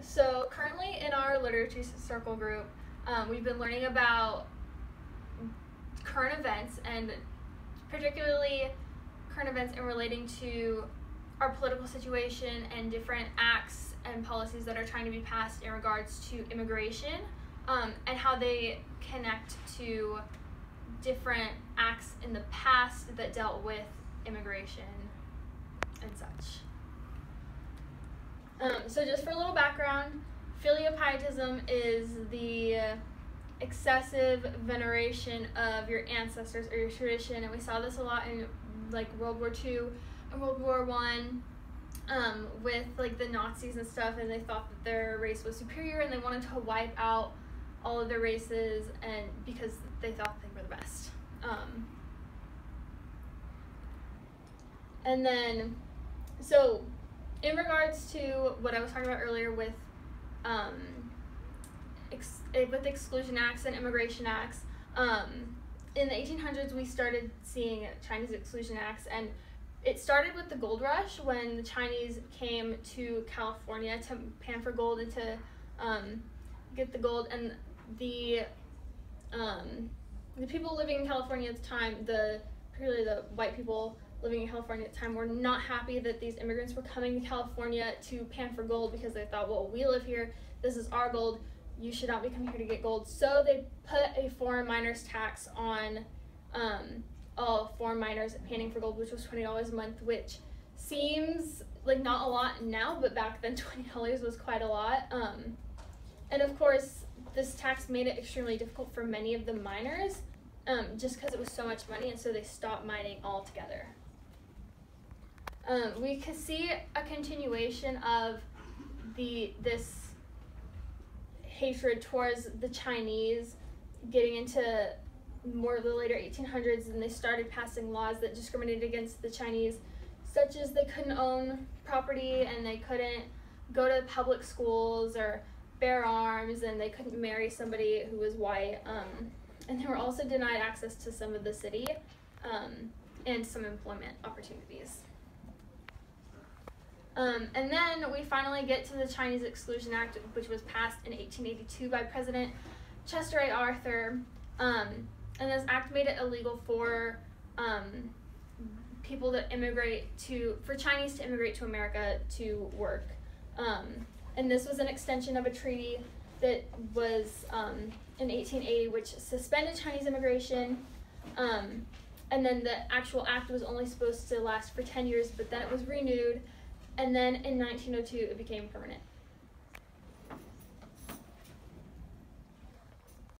So currently in our literature circle group, we've been learning about current events, and particularly current events in relating to our political situation and different acts and policies that are trying to be passed in regards to immigration, and how they connect to different acts in the past that dealt with immigration and such. So just for a little background, filial-pietism is the excessive veneration of your ancestors or your tradition, and we saw this a lot in like World War II and World War I, with like the Nazis and stuff, and they thought that their race was superior and they wanted to wipe out all of their races, and because they thought they were the best. And then, so in regards to what I was talking about earlier with exclusion acts and immigration acts, in the 1800s we started seeing Chinese Exclusion Acts, and it started with the gold rush when the Chinese came to California to pan for gold and to get the gold, and the people living in California at the time, particularly the white people living in California at the time, were not happy that these immigrants were coming to California to pan for gold, because they thought, well, we live here, this is our gold, you should not be coming here to get gold. So they put a foreign miners tax on all foreign miners panning for gold, which was $20 a month, which seems like not a lot now, but back then $20 was quite a lot. And of course, this tax made it extremely difficult for many of the miners, just because it was so much money, and so they stopped mining altogether. We could see a continuation of this hatred towards the Chinese getting into more of the later 1800s, and they started passing laws that discriminated against the Chinese, such as they couldn't own property, and they couldn't go to public schools or bear arms, and they couldn't marry somebody who was white, and they were also denied access to some of the city and some employment opportunities. And then we finally get to the Chinese Exclusion Act, which was passed in 1882 by President Chester A. Arthur, and this act made it illegal for people to for Chinese to immigrate to America to work. And this was an extension of a treaty that was in 1880, which suspended Chinese immigration, and then the actual act was only supposed to last for 10 years, but then it was renewed, and then in 1902 it became permanent.